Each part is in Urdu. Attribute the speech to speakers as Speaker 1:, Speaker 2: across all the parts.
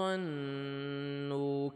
Speaker 1: ظنوا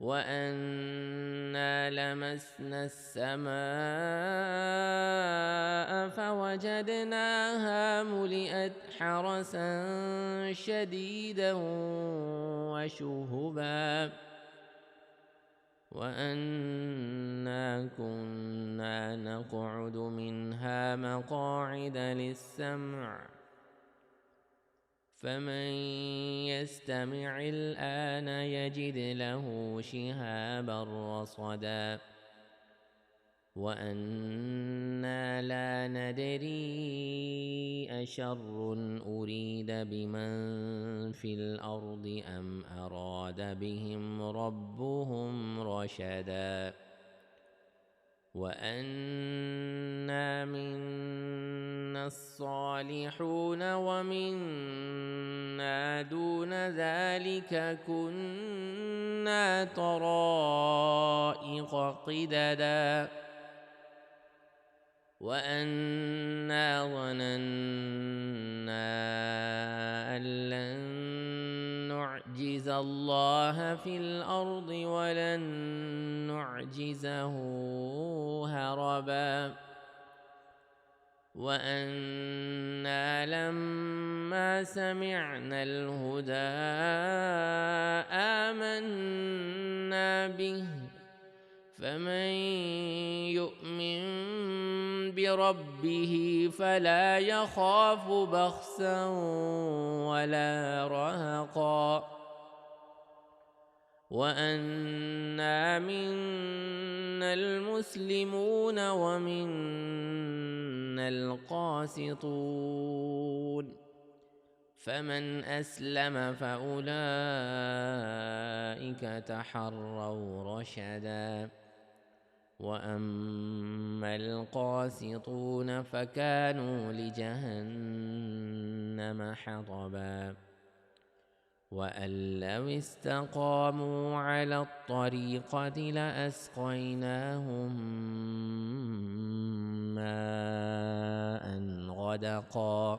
Speaker 1: وأنا لمسنا السماء فوجدناها ملئت حرسا شديدا وشهبا وأنا كنا نقعد منها مقاعد للسمع فمن يستمع الآن يجد له شهابا رصدا وأنا لا ندري أشر أريد بمن في الأرض أم أراد بهم ربهم رشدا وأنا منا الصالحون ومنا دون ذلك كنا طرائق قددا وأنا ظننا أن لن نعجز الله في الأرض ولن نعجزه هربا وأنا لما سمعنا الهدى آمنا به فمن يؤمن بربه فلا يخاف بخسا ولا رهقا وأنا منا المسلمون ومنا القاسطون فمن أسلم فأولئك تحروا رشدا وأما القاسطون فكانوا لجهنم حطبا وأن لو استقاموا على الطريقة لأسقيناهم ماء غدقا۔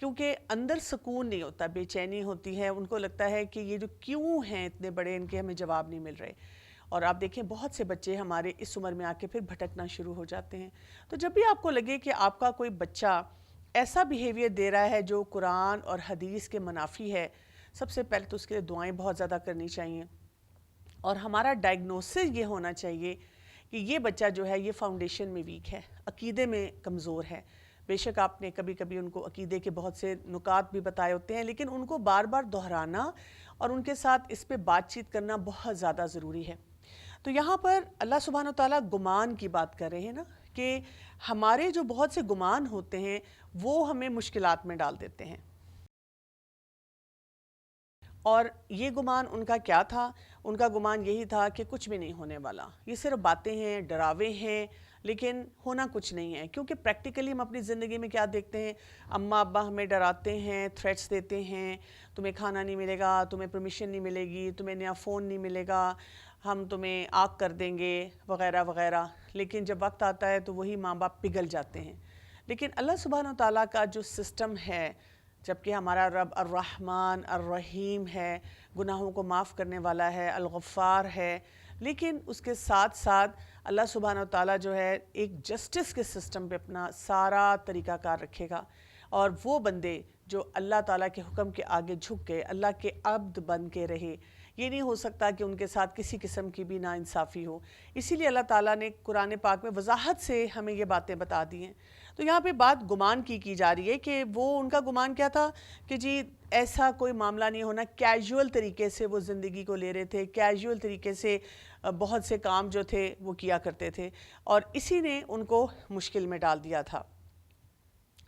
Speaker 2: کیونکہ اندر سکون نہیں ہوتا، بے چینی ہوتی ہے، ان کو لگتا ہے کہ یہ جو کیوں ہیں اتنے بڑے، ان کے ہمیں جواب نہیں مل رہے۔ اور آپ دیکھیں بہت سے بچے ہمارے اس عمر میں آ کے پھر بھٹکنا شروع ہو جاتے ہیں۔ تو جب بھی آپ کو لگے کہ آپ کا کوئی بچہ ایسا بیہیویئر دے رہا ہے جو قرآن اور حدیث کے منافی ہے، سب سے پہلے تو اس کے لیے دعائیں بہت زیادہ کرنی چاہیے، اور ہمارا ڈائگنوسس یہ ہونا چاہیے کہ یہ بچہ جو ہے یہ فاؤنڈیشن میں ویک ہے، عقیدے میں کمزور ہے۔ بے شک آپ نے کبھی کبھی ان کو عقیدے کے بہت سے نکات بھی بتائے ہوتے ہیں، لیکن ان کو بار بار دہرانا اور ان کے ساتھ اس پہ بات چیت کرنا بہت زیادہ ضروری ہے۔ تو یہاں پر اللہ سبحانہ وتعالیٰ گمان کی بات کر رہے ہیں نا، کہ ہمارے جو بہت سے گمان ہوتے ہیں وہ ہمیں مشکلات میں ڈال دیتے ہیں۔ اور یہ گمان ان کا کیا تھا؟ ان کا گمان یہی تھا کہ کچھ بھی نہیں ہونے والا، یہ صرف باتیں ہیں، ڈراوے ہیں، لیکن ہونا کچھ نہیں ہے۔ کیونکہ پریکٹیکلی ہم اپنی زندگی میں کیا دیکھتے ہیں، اماں ابا ہمیں ڈراتے ہیں، تھریٹس دیتے ہیں، تمہیں کھانا نہیں ملے گا، تمہیں پرمیشن نہیں ملے گی، تمہیں نیا فون نہیں ملے گا، ہم تمہیں آگ کر دیں گے، وغیرہ وغیرہ۔ لیکن جب وقت آتا ہے تو وہی ماں باپ پگھل جاتے ہیں۔ لیکن اللہ سبحانہ وتعالیٰ کا جو سسٹم ہے، جبکہ ہمارا رب الرحمن الرحیم ہے، گناہوں کو معاف کرنے والا ہے، الغفار ہے، لیکن اس کے ساتھ ساتھ اللہ سبحانہ وتعالیٰ جو ہے ایک جسٹس کے سسٹم پہ اپنا سارا طریقہ کار رکھے گا، اور وہ بندے جو اللہ تعالیٰ کے حکم کے آگے جھک گئے، اللہ کے عبد بن کے رہے، یہ نہیں ہو سکتا کہ ان کے ساتھ کسی قسم کی بھی ناانصافی ہو۔ اسی لیے اللہ تعالیٰ نے قرآن پاک میں وضاحت سے ہمیں یہ باتیں بتا دی ہیں۔ تو یہاں پہ بات گمان کی جا رہی ہے کہ وہ ان کا گمان کیا تھا کہ جی ایسا کوئی معاملہ نہیں ہونا، کیجول طریقے سے وہ زندگی کو لے رہے تھے، کیجول طریقے سے بہت سے کام جو تھے وہ کیا کرتے تھے، اور اسی نے ان کو مشکل میں ڈال دیا تھا۔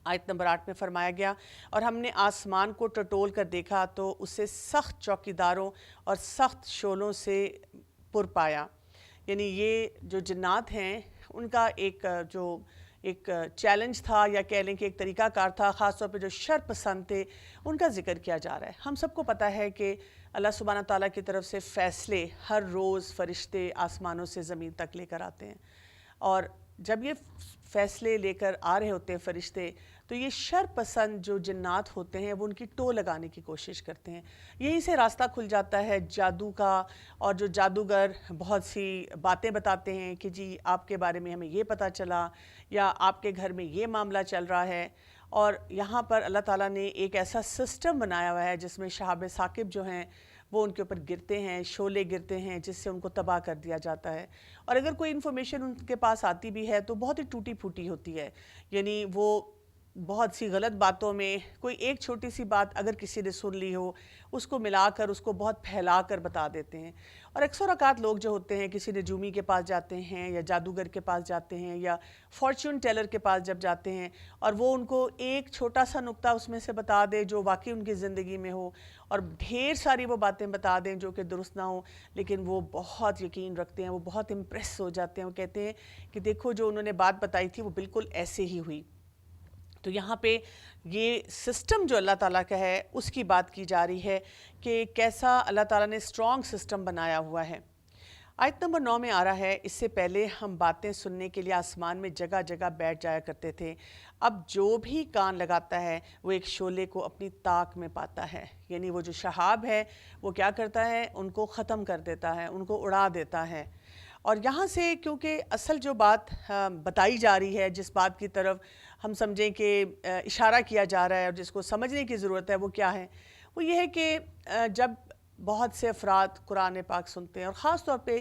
Speaker 2: آیت نمبر 8 میں فرمایا گیا، اور ہم نے آسمان کو ٹٹول کر دیکھا تو اسے سخت چوکیداروں اور سخت شعلوں سے پر پایا۔ یعنی یہ جو جنات ہیں ان کا ایک چیلنج تھا، یا کہہ لیں کہ ایک طریقہ کار تھا، خاص طور پہ جو شر پسند تھے ان کا ذکر کیا جا رہا ہے۔ ہم سب کو پتہ ہے کہ اللہ سبحانہ تعالیٰ کی طرف سے فیصلے ہر روز فرشتے آسمانوں سے زمین تک لے کر آتے ہیں، اور جب یہ فیصلے لے کر آ رہے ہوتے ہیں فرشتے، تو یہ شر پسند جو جنات ہوتے ہیں وہ ان کی ٹو لگانے کی کوشش کرتے ہیں۔ یہیں سے راستہ کھل جاتا ہے جادو کا، اور جو جادوگر بہت سی باتیں بتاتے ہیں کہ جی آپ کے بارے میں ہمیں یہ پتہ چلا، یا آپ کے گھر میں یہ معاملہ چل رہا ہے۔ اور یہاں پر اللہ تعالیٰ نے ایک ایسا سسٹم بنایا ہوا ہے جس میں شہاب ثاقب جو ہیں وہ ان کے اوپر گرتے ہیں، شعلے گرتے ہیں، جس سے ان کو تباہ کر دیا جاتا ہے۔ اور اگر کوئی انفارمیشن ان کے پاس آتی بھی ہے تو بہت ہی ٹوٹی پھوٹی ہوتی ہے، یعنی وہ بہت سی غلط باتوں میں کوئی ایک چھوٹی سی بات اگر کسی نے سن لی ہو، اس کو ملا کر اس کو بہت پھیلا کر بتا دیتے ہیں۔ اور اکثر اوقات لوگ جو ہوتے ہیں کسی نجومی کے پاس جاتے ہیں، یا جادوگر کے پاس جاتے ہیں، یا فارچون ٹیلر کے پاس جب جاتے ہیں، اور وہ ان کو ایک چھوٹا سا نقطہ اس میں سے بتا دے جو واقعی ان کی زندگی میں ہو، اور ڈھیر ساری وہ باتیں بتا دیں جو کہ درست نہ ہوں، لیکن وہ بہت یقین رکھتے ہیں، وہ بہت امپریس ہو جاتے ہیں، وہ کہتے ہیں کہ دیکھو جو انہوں نے بات بتائی تھی وہ بالکل ایسے ہی ہوئی۔ تو یہاں پہ یہ سسٹم جو اللہ تعالیٰ کا ہے اس کی بات کی جا رہی ہے کہ کیسا اللہ تعالیٰ نے اسٹرانگ سسٹم بنایا ہوا ہے۔ آیت نمبر 9 میں آ رہا ہے، اس سے پہلے ہم باتیں سننے کے لیے آسمان میں جگہ جگہ بیٹھ جایا کرتے تھے، اب جو بھی کان لگاتا ہے وہ ایک شعلے کو اپنی طاق میں پاتا ہے۔ یعنی وہ جو شہاب ہے وہ کیا کرتا ہے، ان کو ختم کر دیتا ہے، ان کو اڑا دیتا ہے۔ اور یہاں سے کیونکہ اصل جو بات بتائی جا رہی ہے، جس بات کی طرف ہم سمجھیں کہ اشارہ کیا جا رہا ہے اور جس کو سمجھنے کی ضرورت ہے، وہ کیا ہے؟ وہ یہ ہے کہ جب بہت سے افراد قرآن پاک سنتے ہیں، اور خاص طور پہ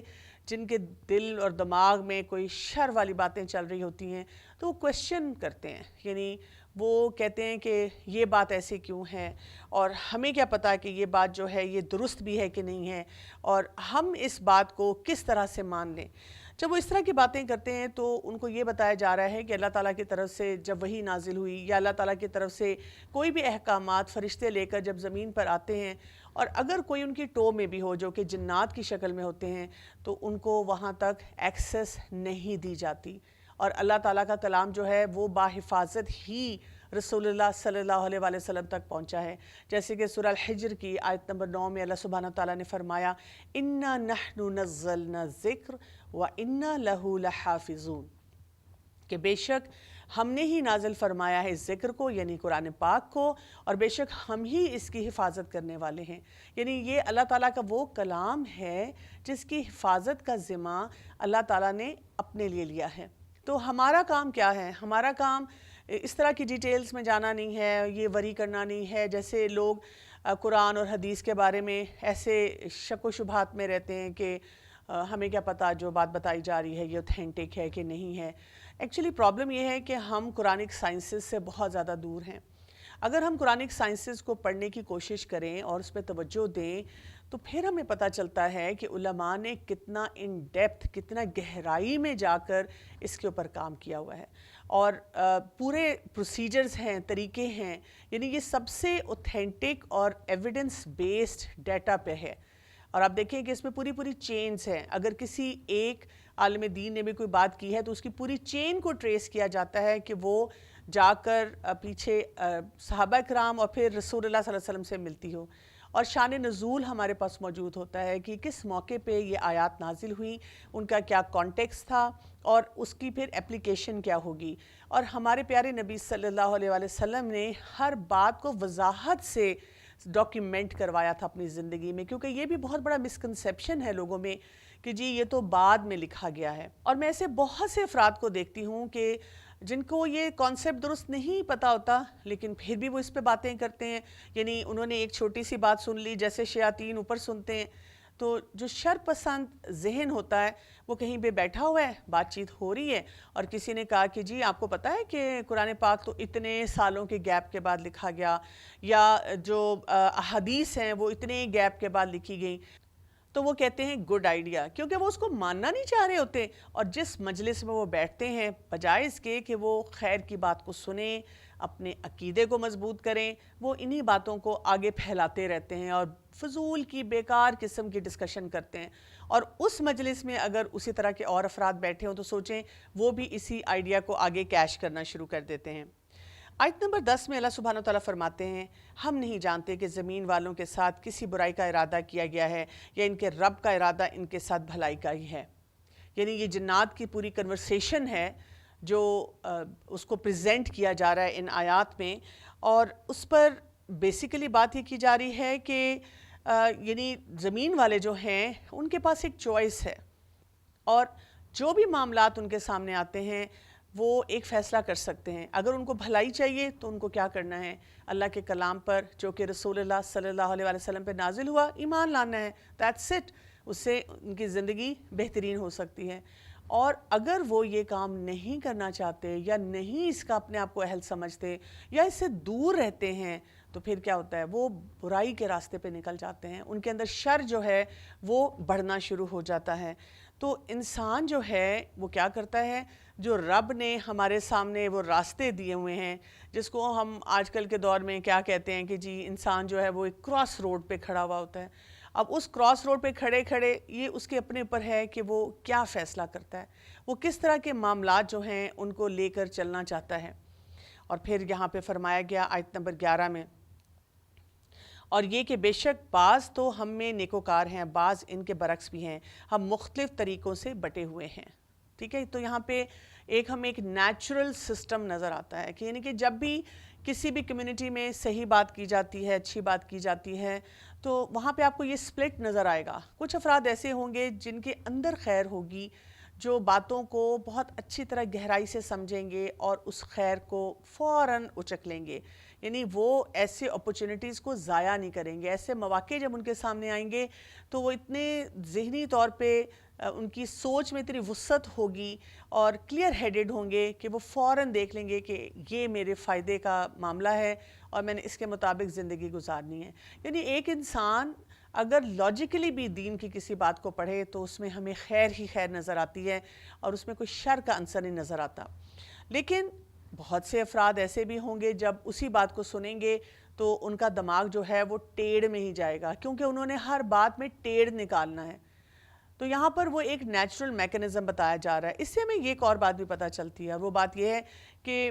Speaker 2: جن کے دل اور دماغ میں کوئی شر والی باتیں چل رہی ہوتی ہیں، تو وہ کویشچن کرتے ہیں، یعنی وہ کہتے ہیں کہ یہ بات ایسے کیوں ہے، اور ہمیں کیا پتہ کہ یہ بات جو ہے یہ درست بھی ہے کہ نہیں ہے، اور ہم اس بات کو کس طرح سے مان لیں۔ جب وہ اس طرح کی باتیں کرتے ہیں تو ان کو یہ بتایا جا رہا ہے کہ اللہ تعالیٰ کی طرف سے جب وحی نازل ہوئی، یا اللہ تعالیٰ کی طرف سے کوئی بھی احکامات فرشتے لے کر جب زمین پر آتے ہیں، اور اگر کوئی ان کی ٹو میں بھی ہو جو کہ جنات کی شکل میں ہوتے ہیں، تو ان کو وہاں تک ایکسیس نہیں دی جاتی، اور اللہ تعالیٰ کا کلام جو ہے وہ باحفاظت ہی رسول اللہ صلی اللہ علیہ وآلہ وسلم تک پہنچا ہے۔ جیسے کہ سورہ الحجر کی آیت نمبر 9 میں اللہ سبحانہ تعالیٰ نے فرمایا، اِنَّا نَحْنُ نَزَّلْنَا الذِّكْرَ وَإِنَّا لَهُ لَحَافِظُونَ، کہ بے شک ہم نے ہی نازل فرمایا ہے اس ذکر کو یعنی قرآن پاک کو، اور بے شک ہم ہی اس کی حفاظت کرنے والے ہیں۔ یعنی یہ اللہ تعالیٰ کا وہ کلام ہے جس کی حفاظت کا ذمہ اللہ تعالیٰ نے اپنے لیے لیا ہے۔ تو ہمارا کام کیا ہے؟ ہمارا کام اس طرح کی ڈیٹیلز میں جانا نہیں ہے، یہ وری کرنا نہیں ہے جیسے لوگ قرآن اور حدیث کے بارے میں ایسے شک و شبہات میں رہتے ہیں کہ ہمیں کیا پتہ جو بات بتائی جا رہی ہے یہ اوتھینٹک ہے کہ نہیں ہے۔ ایکچولی پرابلم یہ ہے کہ ہم قرآنک سائنسز سے بہت زیادہ دور ہیں۔ اگر ہم قرآنک سائنسز کو پڑھنے کی کوشش کریں اور اس پہ توجہ دیں تو پھر ہمیں پتہ چلتا ہے کہ علماء نے کتنا ان ڈیپتھ، کتنا گہرائی میں جا کر اس کے اوپر کام کیا ہوا ہے، اور پورے پروسیجرز ہیں، طریقے ہیں، یعنی یہ سب سے اوتھینٹک اور ایویڈنس بیسڈ ڈیٹا پہ ہے۔ اور آپ دیکھیں کہ اس میں پوری چینز ہیں۔ اگر کسی ایک عالم دین نے بھی کوئی بات کی ہے تو اس کی پوری چین کو ٹریس کیا جاتا ہے کہ وہ جا کر پیچھے صحابہ کرام اور پھر رسول اللہ صلی اللہ علیہ وسلم سے ملتی ہو، اور شان نزول ہمارے پاس موجود ہوتا ہے کہ کس موقع پہ یہ آیات نازل ہوئی، ان کا کیا کانٹیکسٹ تھا اور اس کی پھر اپلیکیشن کیا ہوگی۔ اور ہمارے پیارے نبی صلی اللہ علیہ وسلم نے ہر بات کو وضاحت سے ڈاکیومنٹ کروایا تھا اپنی زندگی میں، کیونکہ یہ بھی بہت بڑا مسکنسیپشن ہے لوگوں میں کہ جی یہ تو بعد میں لکھا گیا ہے۔ اور میں ایسے بہت سے افراد کو دیکھتی ہوں کہ جن کو یہ کانسیپٹ درست نہیں پتہ ہوتا لیکن پھر بھی وہ اس پہ باتیں کرتے ہیں۔ یعنی انہوں نے ایک چھوٹی سی بات سن لی، جیسے شیاطین اوپر سنتے ہیں، تو جو شر پسند ذہن ہوتا ہے وہ کہیں پہ بیٹھا ہوا ہے، بات چیت ہو رہی ہے، اور کسی نے کہا کہ جی آپ کو پتہ ہے کہ قرآن پاک تو اتنے سالوں کے گیپ کے بعد لکھا گیا، یا جو احادیث ہیں وہ اتنے گیپ کے بعد لکھی گئیں، تو وہ کہتے ہیں گڈ آئیڈیا، کیونکہ وہ اس کو ماننا نہیں چاہ رہے ہوتے، اور جس مجلس میں وہ بیٹھتے ہیں بجائے اس کے کہ وہ خیر کی بات کو سنیں، اپنے عقیدے کو مضبوط کریں، وہ انہی باتوں کو آگے پھیلاتے رہتے ہیں اور فضول کی بیکار قسم کی ڈسکشن کرتے ہیں۔ اور اس مجلس میں اگر اسی طرح کے اور افراد بیٹھے ہوں تو سوچیں وہ بھی اسی آئیڈیا کو آگے کیش کرنا شروع کر دیتے ہیں۔ آیت نمبر 10 میں اللہ سبحانہ وتعالیٰ فرماتے ہیں، ہم نہیں جانتے کہ زمین والوں کے ساتھ کسی برائی کا ارادہ کیا گیا ہے یا ان کے رب کا ارادہ ان کے ساتھ بھلائی کا ہی ہے۔ یعنی یہ جنات کی پوری کنورسیشن ہے جو اس کو پریزنٹ کیا جا رہا ہے ان آیات میں، اور اس پر بیسیکلی بات یہ کی جا رہی ہے کہ یعنی زمین والے جو ہیں ان کے پاس ایک چوائس ہے، اور جو بھی معاملات ان کے سامنے آتے ہیں وہ ایک فیصلہ کر سکتے ہیں۔ اگر ان کو بھلائی چاہیے تو ان کو کیا کرنا ہے؟ اللہ کے کلام پر جو کہ رسول اللہ صلی اللہ علیہ وسلم پہ نازل ہوا ایمان لانا ہے، دیٹس اٹ۔ اس سے ان کی زندگی بہترین ہو سکتی ہے۔ اور اگر وہ یہ کام نہیں کرنا چاہتے یا نہیں اس کا اپنے آپ کو اہل سمجھتے یا اس سے دور رہتے ہیں تو پھر کیا ہوتا ہے؟ وہ برائی کے راستے پہ نکل جاتے ہیں، ان کے اندر شر جو ہے وہ بڑھنا شروع ہو جاتا ہے۔ تو انسان جو ہے وہ کیا کرتا ہے؟ جو رب نے ہمارے سامنے وہ راستے دیے ہوئے ہیں، جس کو ہم آج کل کے دور میں کیا کہتے ہیں کہ جی انسان جو ہے وہ ایک کراس روڈ پہ کھڑا ہوا ہوتا ہے۔ اب اس کراس روڈ پہ کھڑے کھڑے یہ اس کے اپنے اوپر ہے کہ وہ کیا فیصلہ کرتا ہے، وہ کس طرح کے معاملات جو ہیں ان کو لے کر چلنا چاہتا ہے۔ اور پھر یہاں پہ فرمایا گیا آیت نمبر 11 میں، اور یہ کہ بے شک بعض تو ہم میں نیکوکار ہیں، بعض ان کے برعکس بھی ہیں، ہم مختلف طریقوں سے بٹے ہوئے ہیں۔ ٹھیک ہے، تو یہاں پہ ہمیں ایک نیچرل سسٹم نظر آتا ہے کہ یعنی کہ جب بھی کسی بھی کمیونٹی میں صحیح بات کی جاتی ہے، اچھی بات کی جاتی ہے، تو وہاں پہ آپ کو یہ سپلٹ نظر آئے گا۔ کچھ افراد ایسے ہوں گے جن کے اندر خیر ہوگی، جو باتوں کو بہت اچھی طرح گہرائی سے سمجھیں گے اور اس خیر کو فوراً اچک لیں گے، یعنی وہ ایسے اپرچونٹیز کو ضائع نہیں کریں گے۔ ایسے مواقع جب ان کے سامنے آئیں گے تو وہ اتنے ذہنی طور پہ ان کی سوچ میں اتنی وسعت ہوگی اور کلیئر ہیڈڈ ہوں گے کہ وہ فوراً دیکھ لیں گے کہ یہ میرے فائدے کا معاملہ ہے اور میں نے اس کے مطابق زندگی گزارنی ہے۔ یعنی ایک انسان اگر لاجیکلی بھی دین کی کسی بات کو پڑھے تو اس میں ہمیں خیر ہی خیر نظر آتی ہے اور اس میں کوئی شر کا عنصر نہیں نظر آتا۔ لیکن بہت سے افراد ایسے بھی ہوں گے جب اسی بات کو سنیں گے تو ان کا دماغ جو ہے وہ ٹیڑھ میں ہی جائے گا، کیونکہ انہوں نے ہر بات میں ٹیڑھ نکالنا ہے۔ تو یہاں پر وہ ایک نیچرل میکنزم بتایا جا رہا ہے۔ اس سے ہمیں ایک اور بات بھی پتہ چلتی ہے، وہ بات یہ ہے کہ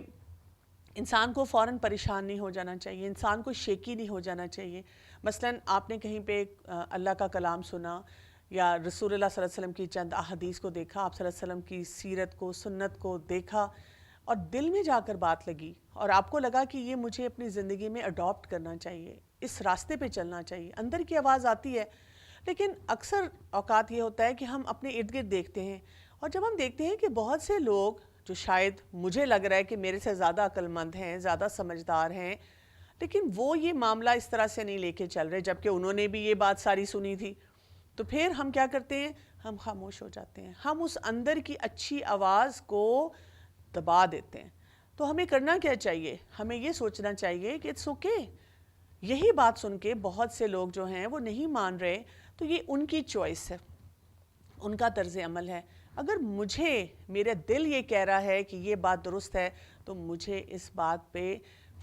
Speaker 2: انسان کو فوراً پریشان نہیں ہو جانا چاہیے، انسان کو شیکی نہیں ہو جانا چاہیے۔ مثلاً آپ نے کہیں پہ اللہ کا کلام سنا یا رسول اللہ صلی اللہ علیہ وسلم کی چند احادیث کو دیکھا، آپ صلی اللہ علیہ وسلم کی سیرت کو، سنت کو دیکھا، اور دل میں جا کر بات لگی اور آپ کو لگا کہ یہ مجھے اپنی زندگی میں اڈاپٹ کرنا چاہیے، اس راستے پہ چلنا چاہیے، اندر کی آواز آتی ہے. لیکن اکثر اوقات یہ ہوتا ہے کہ ہم اپنے ارد گرد دیکھتے ہیں، اور جب ہم دیکھتے ہیں کہ بہت سے لوگ جو شاید مجھے لگ رہا ہے کہ میرے سے زیادہ عقل مند ہیں، زیادہ سمجھدار ہیں، لیکن وہ یہ معاملہ اس طرح سے نہیں لے کے چل رہے، جبکہ انہوں نے بھی یہ بات ساری سنی تھی، تو پھر ہم کیا کرتے ہیں؟ ہم خاموش ہو جاتے ہیں، ہم اس اندر کی اچھی آواز کو دبا دیتے ہیں. تو ہمیں کرنا کیا چاہیے؟ ہمیں یہ سوچنا چاہیے کہ اٹس اوکے. یہی بات سن کے بہت سے لوگ جو ہیں وہ نہیں مان رہے، تو یہ ان کی چوائس ہے، ان کا طرز عمل ہے. اگر مجھے میرا دل یہ کہہ رہا ہے کہ یہ بات درست ہے، تو مجھے اس بات پہ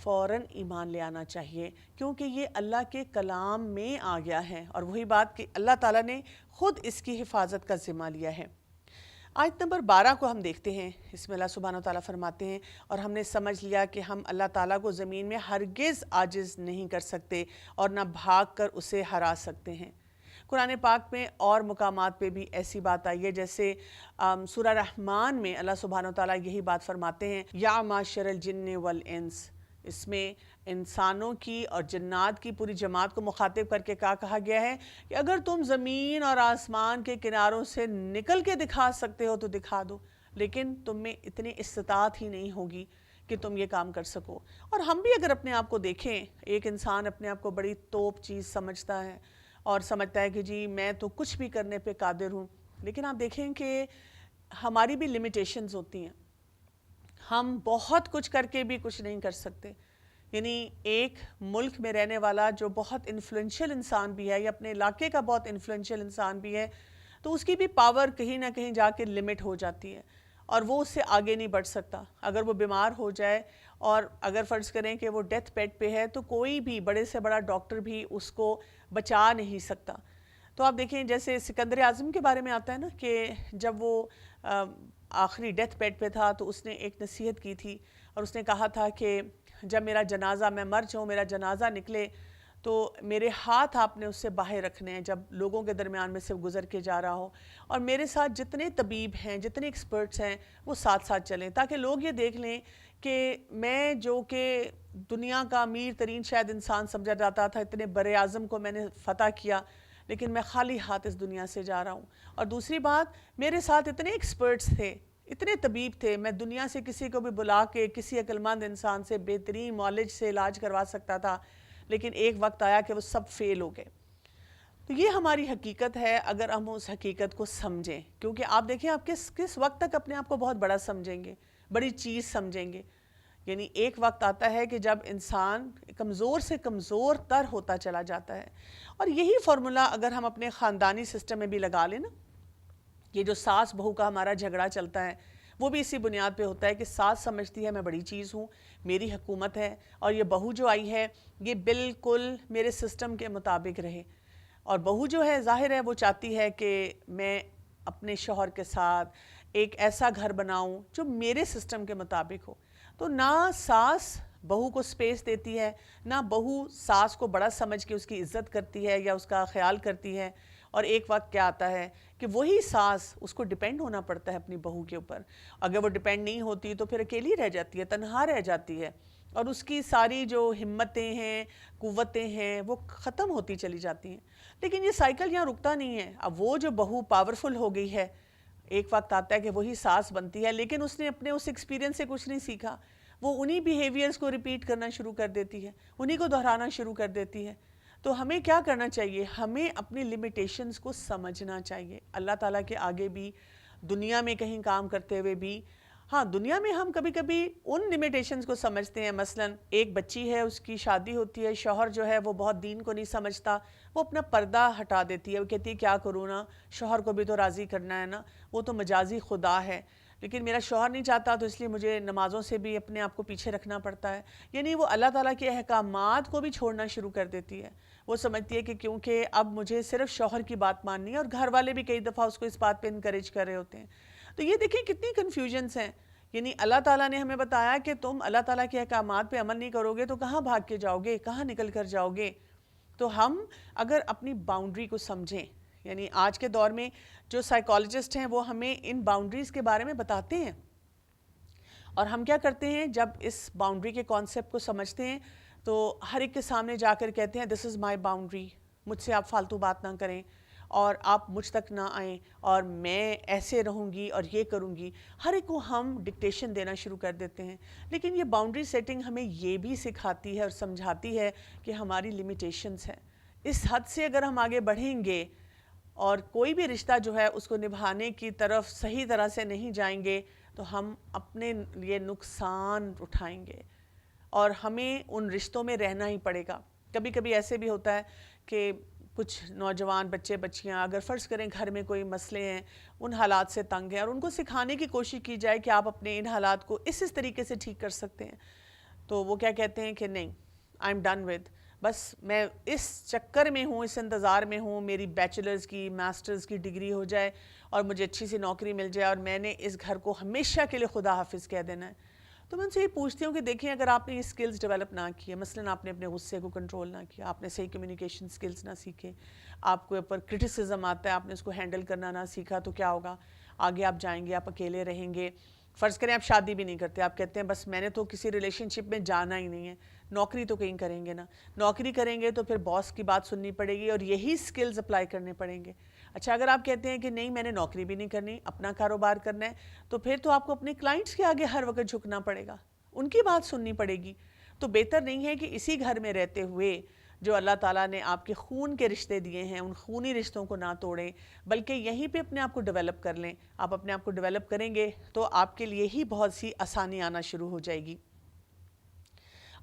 Speaker 2: فوراً ایمان لے آنا چاہیے، کیونکہ یہ اللہ کے کلام میں آ گیا ہے، اور وہی بات کہ اللہ تعالیٰ نے خود اس کی حفاظت کا ذمہ لیا ہے. آیت نمبر 12 کو ہم دیکھتے ہیں. اس میں اللہ سبحانہ وتعالیٰ فرماتے ہیں، اور ہم نے سمجھ لیا کہ ہم اللہ تعالیٰ کو زمین میں ہرگز عاجز نہیں کر سکتے اور نہ بھاگ کر اسے ہرا سکتے ہیں. قرآن پاک میں اور مقامات پہ بھی ایسی بات آئی ہے، جیسے سورہ رحمان میں اللہ سبحانہ وتعالیٰ یہی بات فرماتے ہیں، یا معاشر الجن والانس. اس میں انسانوں کی اور جنات کی پوری جماعت کو مخاطب کر کے کہا گیا ہے کہ اگر تم زمین اور آسمان کے کناروں سے نکل کے دکھا سکتے ہو تو دکھا دو، لیکن تم میں اتنی استطاعت ہی نہیں ہوگی کہ تم یہ کام کر سکو. اور ہم بھی اگر اپنے آپ کو دیکھیں، ایک انسان اپنے آپ کو بڑی توپ چیز سمجھتا ہے اور سمجھتا ہے کہ جی میں تو کچھ بھی کرنے پہ قادر ہوں، لیکن آپ دیکھیں کہ ہماری بھی لمیٹیشنز ہوتی ہیں. ہم بہت کچھ کر کے بھی کچھ نہیں کر سکتے. یعنی ایک ملک میں رہنے والا جو بہت انفلوئنشل انسان بھی ہے، یا اپنے علاقے کا بہت انفلوئنشل انسان بھی ہے، تو اس کی بھی پاور کہیں نہ کہیں جا کے لمٹ ہو جاتی ہے، اور وہ اس سے آگے نہیں بڑھ سکتا. اگر وہ بیمار ہو جائے، اور اگر فرض کریں کہ وہ ڈیتھ بیڈ پہ ہے، تو کوئی بھی بڑے سے بڑا ڈاکٹر بھی اس کو بچا نہیں سکتا. تو آپ دیکھیں جیسے سکندر اعظم کے بارے میں آتا ہے نا، کہ جب وہ آخری ڈیتھ بیڈ پہ تھا تو اس نے ایک نصیحت کی تھی، اور اس نے کہا تھا کہ جب میرا جنازہ، میں مر جاؤں، میرا جنازہ نکلے تو میرے ہاتھ آپ نے اس سے باہر رکھنے ہیں جب لوگوں کے درمیان میں سے گزر کے جا رہا ہو، اور میرے ساتھ جتنے طبیب ہیں، جتنے ایکسپرٹس ہیں، وہ ساتھ ساتھ چلیں، تاکہ لوگ یہ دیکھ لیں کہ میں جو کہ دنیا کا امیر ترین شاید انسان سمجھا جاتا تھا، اتنے بر اعظم کو میں نے فتح کیا، لیکن میں خالی ہاتھ اس دنیا سے جا رہا ہوں. اور دوسری بات، میرے ساتھ اتنے ایکسپرٹس تھے، اتنے طبیب تھے، میں دنیا سے کسی کو بھی بلا کے کسی عقلمند انسان سے بہترین معالج سے علاج کروا سکتا تھا، لیکن ایک وقت آیا کہ وہ سب فیل ہو گئے. تو یہ ہماری حقیقت ہے اگر ہم اس حقیقت کو سمجھیں. کیونکہ آپ دیکھیں آپ کس وقت تک اپنے آپ کو بہت بڑا سمجھیں گے، بڑی چیز سمجھیں گے. یعنی ایک وقت آتا ہے کہ جب انسان کمزور سے کمزور تر ہوتا چلا جاتا ہے. اور یہی فارمولا اگر ہم اپنے خاندانی سسٹم میں بھی لگا لیں نا، یہ جو ساس بہو کا ہمارا جھگڑا چلتا ہے، وہ بھی اسی بنیاد پہ ہوتا ہے کہ ساس سمجھتی ہے میں بڑی چیز ہوں، میری حکومت ہے، اور یہ بہو جو آئی ہے یہ بالکل میرے سسٹم کے مطابق رہے. اور بہو جو ہے ظاہر ہے وہ چاہتی ہے کہ میں اپنے شوہر کے ساتھ ایک ایسا گھر بناؤں جو میرے سسٹم کے مطابق ہو. تو نہ ساس بہو کو سپیس دیتی ہے، نہ بہو ساس کو بڑا سمجھ کے اس کی عزت کرتی ہے یا اس کا خیال کرتی ہے. اور ایک وقت کیا آتا ہے کہ وہی ساس، اس کو ڈیپینڈ ہونا پڑتا ہے اپنی بہو کے اوپر. اگر وہ ڈیپینڈ نہیں ہوتی تو پھر اکیلی رہ جاتی ہے، تنہا رہ جاتی ہے، اور اس کی ساری جو ہمتیں ہیں، قوتیں ہیں، وہ ختم ہوتی چلی جاتی ہیں. لیکن یہ سائیکل یہاں رکتا نہیں ہے. اب وہ جو بہو پاورفل ہو گئی ہے، ایک وقت آتا ہے کہ وہی ساس بنتی ہے، لیکن اس نے اپنے اس ایکسپیرینس سے کچھ نہیں سیکھا. وہ انہی بیہیویئرز کو ریپیٹ کرنا شروع کر دیتی ہے، انہی کو دہرانا شروع کر دیتی ہے. تو ہمیں کیا کرنا چاہیے؟ ہمیں اپنی لمیٹیشنز کو سمجھنا چاہیے. اللہ تعالیٰ کے آگے بھی، دنیا میں کہیں کام کرتے ہوئے بھی، ہاں دنیا میں ہم کبھی کبھی ان لمیٹیشنز کو سمجھتے ہیں. مثلا ایک بچی ہے، اس کی شادی ہوتی ہے، شوہر جو ہے وہ بہت دین کو نہیں سمجھتا، وہ اپنا پردہ ہٹا دیتی ہے، وہ کہتی ہے کیا کروں نا، شوہر کو بھی تو راضی کرنا ہے نا، وہ تو مجازی خدا ہے، لیکن میرا شوہر نہیں چاہتا تو اس لیے مجھے نمازوں سے بھی اپنے آپ کو پیچھے رکھنا پڑتا ہے. یعنی وہ اللہ تعالیٰ کے احکامات کو بھی چھوڑنا شروع کر دیتی ہے. وہ سمجھتی ہے کہ کیونکہ اب مجھے صرف شوہر کی بات ماننی ہے، اور گھر والے بھی کئی دفعہ اس کو اس بات پہ انکریج کر رہے ہوتے ہیں. تو یہ دیکھیں کتنی کنفیوژنس ہیں. یعنی اللہ تعالیٰ نے ہمیں بتایا کہ تم اللہ تعالیٰ کے احکامات پہ عمل نہیں کرو گے تو کہاں بھاگ کے جاؤ گے، کہاں نکل کر جاؤ گے. تو ہم اگر اپنی باؤنڈری کو سمجھیں، یعنی آج کے دور میں جو سائیکالوجسٹ ہیں وہ ہمیں ان باؤنڈریز کے بارے میں بتاتے ہیں، اور ہم کیا کرتے ہیں جب اس باؤنڈری کے کانسیپٹ کو سمجھتے ہیں تو ہر ایک کے سامنے جا کر کہتے ہیں دس از مائی باؤنڈری، مجھ سے آپ فالتو بات نہ کریں اور آپ مجھ تک نہ آئیں اور میں ایسے رہوں گی اور یہ کروں گی. ہر ایک کو ہم ڈکٹیشن دینا شروع کر دیتے ہیں. لیکن یہ باؤنڈری سیٹنگ ہمیں یہ بھی سکھاتی ہے اور سمجھاتی ہے کہ ہماری لمیٹیشنز ہیں. اس حد سے اگر ہم آگے بڑھیں گے اور کوئی بھی رشتہ جو ہے اس کو نبھانے کی طرف صحیح طرح سے نہیں جائیں گے تو ہم اپنے لیے نقصان اٹھائیں گے اور ہمیں ان رشتوں میں رہنا ہی پڑے گا. کبھی کبھی ایسے بھی ہوتا ہے کہ کچھ نوجوان بچے بچیاں اگر فرض کریں گھر میں کوئی مسئلے ہیں، ان حالات سے تنگ ہیں اور ان کو سکھانے کی کوشش کی جائے کہ آپ اپنے ان حالات کو اس طریقے سے ٹھیک کر سکتے ہیں، تو وہ کیا کہتے ہیں کہ نہیں، آئی ایم ڈن ود، بس میں اس چکر میں ہوں، اس انتظار میں ہوں میری بیچلرز کی ماسٹرز کی ڈگری ہو جائے اور مجھے اچھی سی نوکری مل جائے اور میں نے اس گھر کو ہمیشہ کے لیے خدا حافظ کہہ دینا ہے. تو میں ان سے یہ پوچھتی ہوں کہ دیکھیں اگر آپ نے یہ سکلز ڈیولپ نہ کیے، مثلاً آپ نے اپنے غصے کو کنٹرول نہ کیا، آپ نے صحیح کمیونیکیشن سکلز نہ سیکھے، آپ کو اوپر کرٹیسزم آتا ہے، آپ نے اس کو ہینڈل کرنا نہ سیکھا، تو کیا ہوگا؟ آگے آپ جائیں گے، آپ اکیلے رہیں گے. فرض کریں آپ شادی بھی نہیں کرتے، آپ کہتے ہیں بس میں نے تو کسی ریلیشن شپ میں جانا ہی نہیں ہے. نوکری تو کہیں کریں گے نا، نوکری کریں گے تو پھر باس کی بات سننی پڑے گی اور یہی سکلز اپلائی کرنے پڑیں گے. اچھا اگر آپ کہتے ہیں کہ نہیں میں نے نوکری بھی نہیں کرنی، اپنا کاروبار کرنا ہے، تو پھر تو آپ کو اپنے کلائنٹس کے آگے ہر وقت جھکنا پڑے گا، ان کی بات سننی پڑے گی. تو بہتر نہیں ہے کہ اسی گھر میں رہتے ہوئے جو اللہ تعالیٰ نے آپ کے خون کے رشتے دیے ہیں ان خونی رشتوں کو نہ توڑیں، بلکہ یہیں پہ اپنے آپ کو ڈیولپ کر لیں. آپ اپنے آپ کو ڈیولپ کریں گے تو آپ کے لیے ہی بہت سی آسانی آنا شروع ہو جائے گی.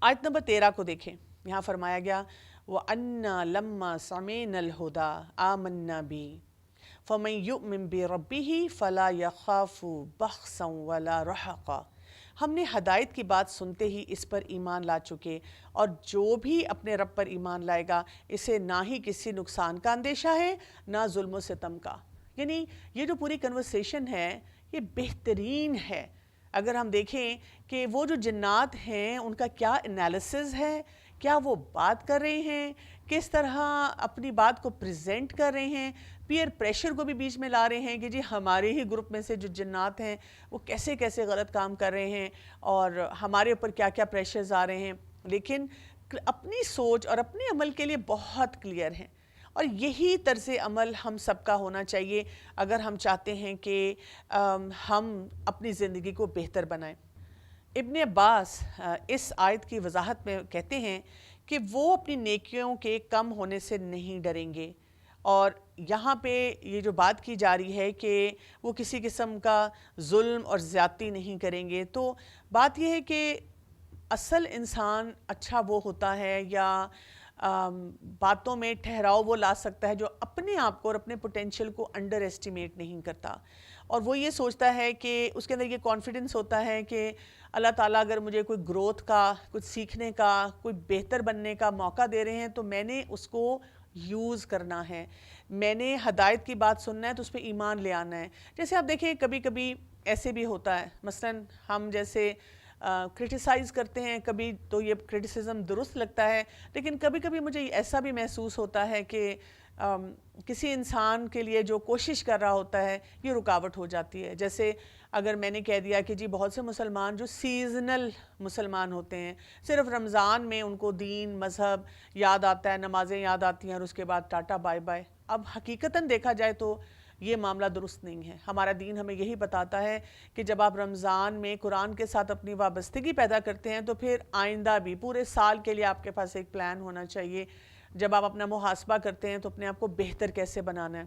Speaker 2: آیت نمبر 13 کو دیکھیں، یہاں فرمایا گیا وَأَنَّا لَمَّا سَمِعْنَا الْهُدَىٰ آمَنَّا بِهِ فَمَن يُؤْمِن بِرَبِّهِ فَلَا يَخَافُ بَخْسًا وَلَا رَهَقًا. ہم نے ہدایت کی بات سنتے ہی اس پر ایمان لا چکے اور جو بھی اپنے رب پر ایمان لائے گا اسے نہ ہی کسی نقصان کا اندیشہ ہے نہ ظلم و ستم کا. یعنی یہ جو پوری کنورسیشن ہے یہ بہترین ہے. اگر ہم دیکھیں کہ وہ جو جنات ہیں ان کا کیا انالیسز ہے، کیا وہ بات کر رہے ہیں، کس طرح اپنی بات کو پریزنٹ کر رہے ہیں، پیئر پریشر کو بھی بیچ میں لا رہے ہیں کہ جی ہمارے ہی گروپ میں سے جو جنات ہیں وہ کیسے کیسے غلط کام کر رہے ہیں اور ہمارے اوپر کیا کیا پریشرز آ رہے ہیں، لیکن اپنی سوچ اور اپنے عمل کے لیے بہت کلیئر ہیں. اور یہی طرز عمل ہم سب کا ہونا چاہیے اگر ہم چاہتے ہیں کہ ہم اپنی زندگی کو بہتر بنائیں. ابن عباس اس آیت کی وضاحت میں کہتے ہیں کہ وہ اپنی نیکیوں کے کم ہونے سے نہیں ڈریں گے، اور یہاں پہ یہ جو بات کی جا رہی ہے کہ وہ کسی قسم کا ظلم اور زیادتی نہیں کریں گے. تو بات یہ ہے کہ اصل انسان اچھا وہ ہوتا ہے یا باتوں میں ٹھہراؤ وہ لا سکتا ہے جو اپنے آپ کو اور اپنے پوٹینشیل کو انڈر ایسٹیمیٹ نہیں کرتا، اور وہ یہ سوچتا ہے کہ اس کے اندر یہ کانفیڈنس ہوتا ہے کہ اللہ تعالیٰ اگر مجھے کوئی گروتھ کا، کچھ سیکھنے کا، کوئی بہتر بننے کا موقع دے رہے ہیں تو میں نے اس کو یوز کرنا ہے، میں نے ہدایت کی بات سننا ہے تو اس پہ ایمان لے آنا ہے. جیسے آپ دیکھیں کبھی کبھی ایسے بھی ہوتا ہے، مثلاً ہم جیسے کرٹیسائز کرتے ہیں، کبھی تو یہ کرٹیسزم درست لگتا ہے، لیکن کبھی کبھی مجھے ایسا بھی محسوس ہوتا ہے کہ کسی انسان کے لیے جو کوشش کر رہا ہوتا ہے یہ رکاوٹ ہو جاتی ہے. جیسے اگر میں نے کہہ دیا کہ جی بہت سے مسلمان جو سیزنل مسلمان ہوتے ہیں، صرف رمضان میں ان کو دین مذہب یاد آتا ہے، نمازیں یاد آتی ہیں اور اس کے بعد ٹاٹا بائے بائے. اب حقیقتاً دیکھا جائے تو یہ معاملہ درست نہیں ہے. ہمارا دین ہمیں یہی بتاتا ہے کہ جب آپ رمضان میں قرآن کے ساتھ اپنی وابستگی پیدا کرتے ہیں تو پھر آئندہ بھی پورے سال کے لیے آپ کے پاس ایک پلان ہونا چاہیے. جب آپ اپنا محاسبہ کرتے ہیں تو اپنے آپ کو بہتر کیسے بنانا ہے.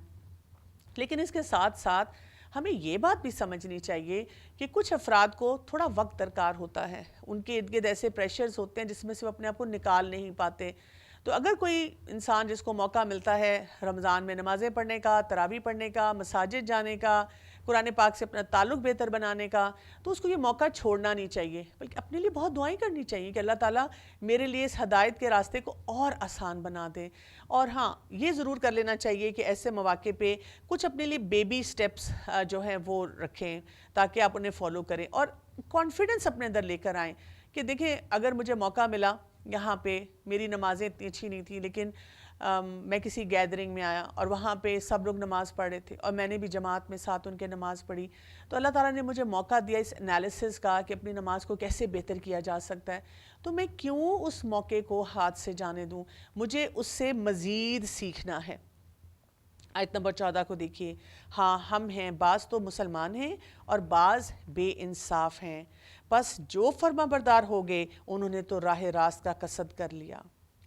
Speaker 2: لیکن اس کے ساتھ ساتھ ہمیں یہ بات بھی سمجھنی چاہیے کہ کچھ افراد کو تھوڑا وقت درکار ہوتا ہے، ان کے ارد گرد ایسے پریشرز ہوتے ہیں جس میں سے وہ اپنے آپ کو نکال نہیں پاتے. تو اگر کوئی انسان جس کو موقع ملتا ہے رمضان میں نمازیں پڑھنے کا، تراویح پڑھنے کا، مساجد جانے کا، قرآن پاک سے اپنا تعلق بہتر بنانے کا، تو اس کو یہ موقع چھوڑنا نہیں چاہیے، بلکہ اپنے لیے بہت دعائیں کرنی چاہیے کہ اللہ تعالیٰ میرے لیے اس ہدایت کے راستے کو اور آسان بنا دے. اور ہاں یہ ضرور کر لینا چاہیے کہ ایسے مواقع پہ کچھ اپنے لیے بیبی سٹیپس جو ہیں وہ رکھیں تاکہ آپ انہیں فالو کریں اور کانفیڈنس اپنے اندر لے کر آئیں کہ دیکھیں اگر مجھے موقع ملا یہاں پہ، میری نمازیں اتنی اچھی نہیں تھیں لیکن میں کسی گیدرنگ میں آیا اور وہاں پہ سب لوگ نماز پڑھ رہے تھے اور میں نے بھی جماعت میں ساتھ ان کے نماز پڑھی، تو اللہ تعالیٰ نے مجھے موقع دیا اس انالیسس کا کہ اپنی نماز کو کیسے بہتر کیا جا سکتا ہے، تو میں کیوں اس موقع کو ہاتھ سے جانے دوں، مجھے اس سے مزید سیکھنا ہے۔ آیت نمبر 14 کو دیکھیے، ہاں ہم ہیں، بعض تو مسلمان ہیں اور بعض بے انصاف ہیں، پس جو فرما بردار ہو گئے انہوں نے تو راہ راست کا قصد کر لیا۔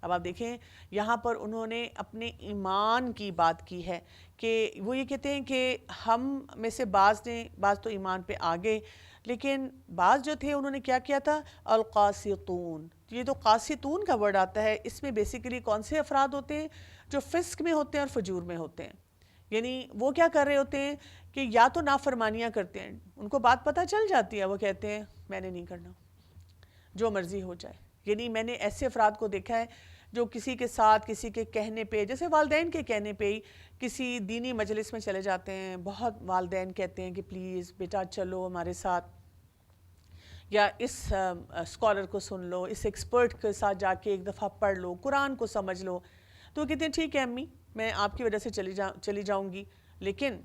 Speaker 2: اب آپ دیکھیں یہاں پر انہوں نے اپنے ایمان کی بات کی ہے کہ وہ یہ کہتے ہیں کہ ہم میں سے بعض تو ایمان پہ آگے، لیکن بعض جو تھے انہوں نے کیا کیا تھا، القاسطون۔ یہ جو قاسطون کا ورڈ آتا ہے اس میں بیسیکلی کون سے افراد ہوتے ہیں، جو فسق میں ہوتے ہیں اور فجور میں ہوتے ہیں، یعنی وہ کیا کر رہے ہوتے ہیں کہ یا تو نافرمانیاں کرتے ہیں، ان کو بات پتہ چل جاتی ہے، وہ کہتے ہیں میں نے نہیں کرنا، جو مرضی ہو جائے۔ یعنی میں نے ایسے افراد کو دیکھا ہے جو کسی کے ساتھ کسی کے کہنے پہ، جیسے والدین کے کہنے پہ ہی کسی دینی مجلس میں چلے جاتے ہیں، بہت والدین کہتے ہیں کہ پلیز بیٹا چلو ہمارے ساتھ، یا اس اسکالر کو سن لو، اس ایکسپرٹ کے ساتھ جا کے ایک دفعہ پڑھ لو، قرآن کو سمجھ لو، تو وہ کہتے ہیں ٹھیک ہے امی میں آپ کی وجہ سے چلی جاؤں گی، لیکن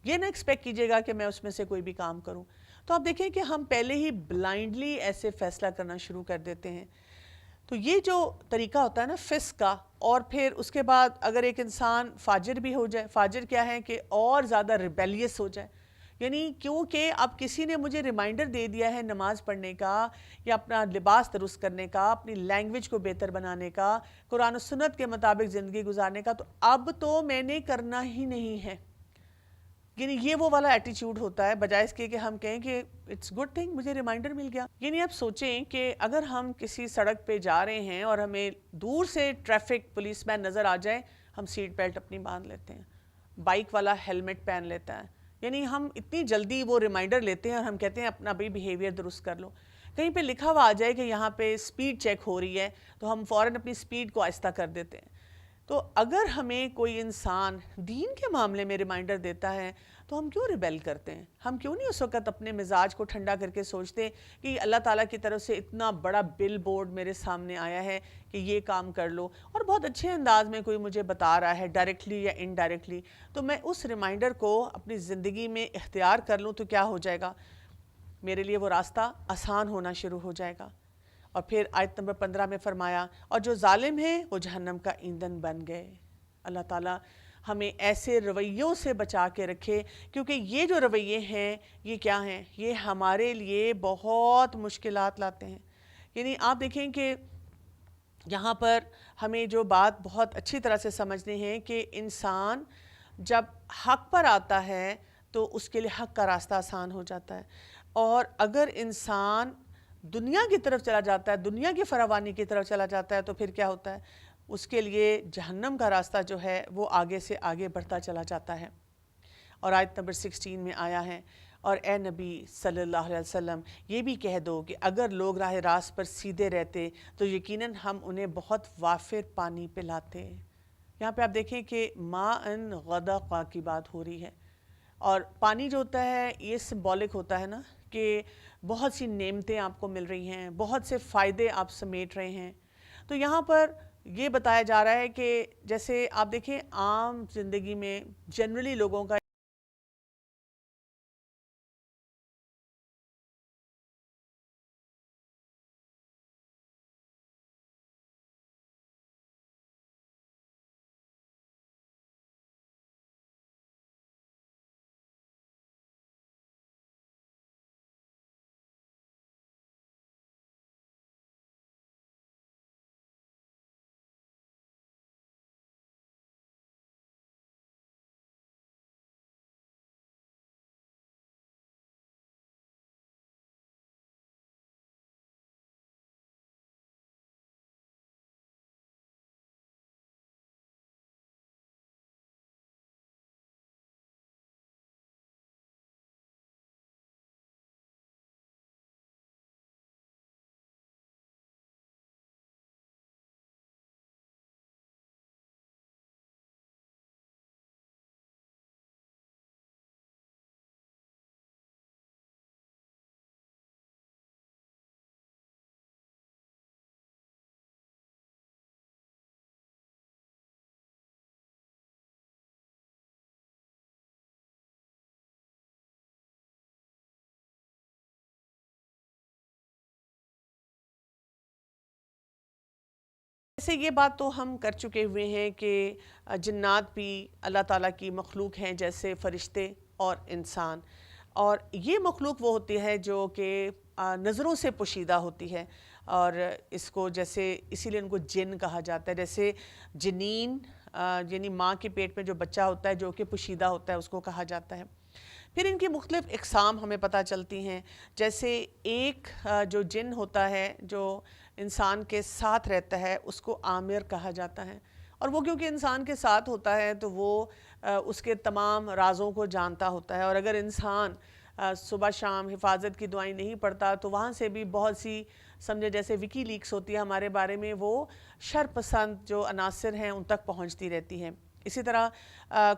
Speaker 2: یہ نہ ایکسپیکٹ کیجیے گا کہ میں اس میں سے کوئی بھی کام کروں۔ تو آپ دیکھیں کہ ہم پہلے ہی بلائنڈلی ایسے فیصلہ کرنا شروع کر دیتے ہیں۔ تو یہ جو طریقہ ہوتا ہے نا فسق کا، اور پھر اس کے بعد اگر ایک انسان فاجر بھی ہو جائے، فاجر کیا ہے کہ اور زیادہ ریبیلیس ہو جائے، یعنی کیونکہ اب کسی نے مجھے ریمائنڈر دے دیا ہے نماز پڑھنے کا، یا اپنا لباس درست کرنے کا، اپنی لینگویج کو بہتر بنانے کا، قرآن و سنت کے مطابق زندگی گزارنے کا، تو اب تو میں نے کرنا ہی نہیں ہے۔ یعنی یہ وہ والا ایٹیچیوڈ ہوتا ہے، بجائے اس کے کہ ہم کہیں کہ اٹس گڈ تھنگ مجھے ریمائنڈر مل گیا۔ یعنی آپ سوچیں کہ اگر ہم کسی سڑک پہ جا رہے ہیں اور ہمیں دور سے ٹریفک پولیس مین نظر آ جائے، ہم سیٹ بیلٹ اپنی باندھ لیتے ہیں، بائک والا ہیلمٹ پہن لیتا ہے، یعنی ہم اتنی جلدی وہ ریمائنڈر لیتے ہیں اور ہم کہتے ہیں اپنا بھی بیہیویئر درست کر لو۔ کہیں پہ لکھا ہوا آ جائے کہ یہاں پہ سپیڈ چیک ہو رہی ہے تو ہم فوراً اپنی سپیڈ کو آہستہ کر دیتے ہیں۔ تو اگر ہمیں کوئی انسان دین کے معاملے میں ریمائنڈر دیتا ہے تو ہم کیوں ریبیل کرتے ہیں؟ ہم کیوں نہیں اس وقت اپنے مزاج کو ٹھنڈا کر کے سوچتے کہ اللہ تعالیٰ کی طرف سے اتنا بڑا بل بورڈ میرے سامنے آیا ہے کہ یہ کام کر لو، اور بہت اچھے انداز میں کوئی مجھے بتا رہا ہے ڈائریکٹلی یا انڈائریکٹلی، تو میں اس ریمائنڈر کو اپنی زندگی میں اختیار کر لوں تو کیا ہو جائے گا، میرے لیے وہ راستہ آسان ہونا شروع ہو جائے گا۔ اور پھر آیت نمبر 15 میں فرمایا، اور جو ظالم ہیں وہ جہنم کا ایندھن بن گئے۔ اللہ تعالیٰ ہمیں ایسے رویوں سے بچا کے رکھے، کیونکہ یہ جو رویے ہیں یہ کیا ہیں، یہ ہمارے لیے بہت مشکلات لاتے ہیں۔ یعنی آپ دیکھیں کہ یہاں پر ہمیں جو بات بہت اچھی طرح سے سمجھنی ہے کہ انسان جب حق پر آتا ہے تو اس کے لیے حق کا راستہ آسان ہو جاتا ہے، اور اگر انسان دنیا کی طرف چلا جاتا ہے، دنیا کی فراوانی کی طرف چلا جاتا ہے، تو پھر کیا ہوتا ہے، اس کے لیے جہنم کا راستہ جو ہے وہ آگے سے آگے بڑھتا چلا جاتا ہے۔ اور آیت نمبر 16 میں آیا ہے، اور اے نبی صلی اللہ علیہ وسلم یہ بھی کہہ دو کہ اگر لوگ راہ راست پر سیدھے رہتے تو یقیناً ہم انہیں بہت وافر پانی پلاتے۔ یہاں پہ آپ دیکھیں کہ ماءً غدقا کی بات ہو رہی ہے، اور پانی جو ہوتا ہے یہ سمبولک ہوتا ہے نا کہ بہت سی نعمتیں آپ کو مل رہی ہیں، بہت سے فائدے آپ سمیٹ رہے ہیں۔ تو یہاں پر یہ بتایا جا رہا ہے کہ جیسے آپ دیکھیں عام زندگی میں جنرلی لوگوں کا جیسے یہ بات تو ہم کر چکے ہوئے ہیں کہ جنات بھی اللہ تعالیٰ کی مخلوق ہیں جیسے فرشتے اور انسان، اور یہ مخلوق وہ ہوتی ہے جو کہ نظروں سے پوشیدہ ہوتی ہے، اور اس کو جیسے اسی لیے ان کو جن کہا جاتا ہے، جیسے جنین یعنی ماں کے پیٹ میں جو بچہ ہوتا ہے جو کہ پوشیدہ ہوتا ہے اس کو کہا جاتا ہے۔ پھر ان کی مختلف اقسام ہمیں پتہ چلتی ہیں، جیسے ایک جو جن ہوتا ہے جو انسان کے ساتھ رہتا ہے اس کو عامر کہا جاتا ہے، اور وہ کیونکہ انسان کے ساتھ ہوتا ہے تو وہ اس کے تمام رازوں کو جانتا ہوتا ہے، اور اگر انسان صبح شام حفاظت کی دعائیں نہیں پڑھتا تو وہاں سے بھی بہت سی سمجھے جیسے وکی لیکس ہوتی ہے ہمارے بارے میں، وہ شر پسند جو عناصر ہیں ان تک پہنچتی رہتی ہیں۔ اسی طرح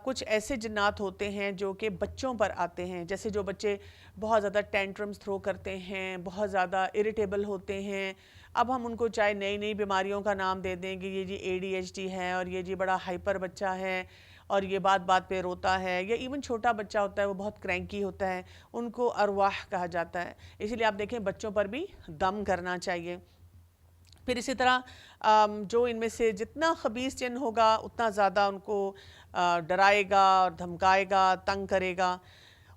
Speaker 2: کچھ ایسے جنات ہوتے ہیں جو کہ بچوں پر آتے ہیں، جیسے جو بچے بہت زیادہ ٹینٹرمز تھرو کرتے ہیں، بہت زیادہ اریٹیبل ہوتے ہیں، اب ہم ان کو چاہے نئی نئی بیماریوں کا نام دے دیں کہ یہ جی ADHD ہے، اور یہ جی بڑا ہائپر بچہ ہے، اور یہ بات بات پہ روتا ہے، یا ایون چھوٹا بچہ ہوتا ہے وہ بہت کرینکی ہوتا ہے، ان کو ارواح کہا جاتا ہے۔ اسی لیے آپ دیکھیں بچوں پر بھی دم کرنا چاہیے۔ پھر اسی طرح جو ان میں سے جتنا خبیث جن ہوگا اتنا زیادہ ان کو ڈرائے گا اور دھمکائے گا، تنگ کرے گا،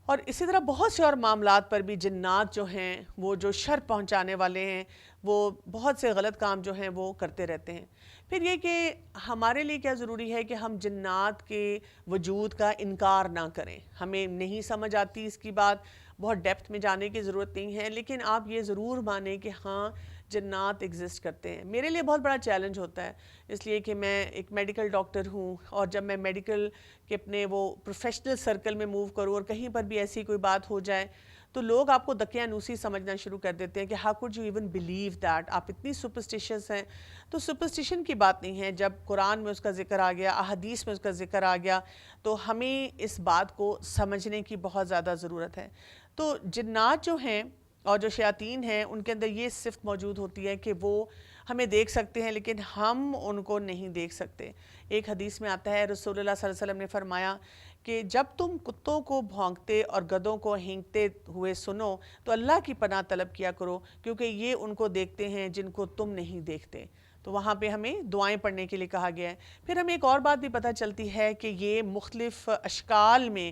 Speaker 2: اور اسی طرح بہت سے اور معاملات پر بھی جنات جو ہیں وہ جو شر پہنچانے والے ہیں وہ بہت سے غلط کام جو ہیں وہ کرتے رہتے ہیں۔ پھر یہ کہ ہمارے لیے کیا ضروری ہے کہ ہم جنات کے وجود کا انکار نہ کریں، ہمیں نہیں سمجھ آتی اس کی بات، بہت ڈیپتھ میں جانے کی ضرورت نہیں ہے، لیکن آپ یہ ضرور مانیں کہ ہاں جنات ایگزسٹ کرتے ہیں۔ میرے لیے بہت بڑا چیلنج ہوتا ہے، اس لیے کہ میں ایک میڈیکل ڈاکٹر ہوں، اور جب میں میڈیکل کے اپنے وہ پروفیشنل سرکل میں موو کروں اور کہیں پر بھی ایسی کوئی بات ہو جائے تو لوگ آپ کو دقیانوسی سمجھنا شروع کر دیتے ہیں کہ how could you even believe that, آپ اتنی سپرسٹیشس ہیں۔ تو سپرسٹیشن کی بات نہیں ہے، جب قرآن میں اس کا ذکر آ گیا، احادیث میں اس کا ذکر آ گیا تو ہمیں اس بات کو سمجھنے کی بہت زیادہ ضرورت ہے۔ تو جنات جو ہیں اور جو شیاطین ہیں ان کے اندر یہ صفت موجود ہوتی ہے کہ وہ ہمیں دیکھ سکتے ہیں لیکن ہم ان کو نہیں دیکھ سکتے۔ ایک حدیث میں آتا ہے رسول اللہ صلی اللہ علیہ وسلم نے فرمایا کہ جب تم کتوں کو بھونکتے اور گدوں کو ہینکتے ہوئے سنو تو اللہ کی پناہ طلب کیا کرو، کیونکہ یہ ان کو دیکھتے ہیں جن کو تم نہیں دیکھتے۔ تو وہاں پہ ہمیں دعائیں پڑھنے کے لیے کہا گیا ہے۔ پھر ہمیں ایک اور بات بھی پتہ چلتی ہے کہ یہ مختلف اشکال میں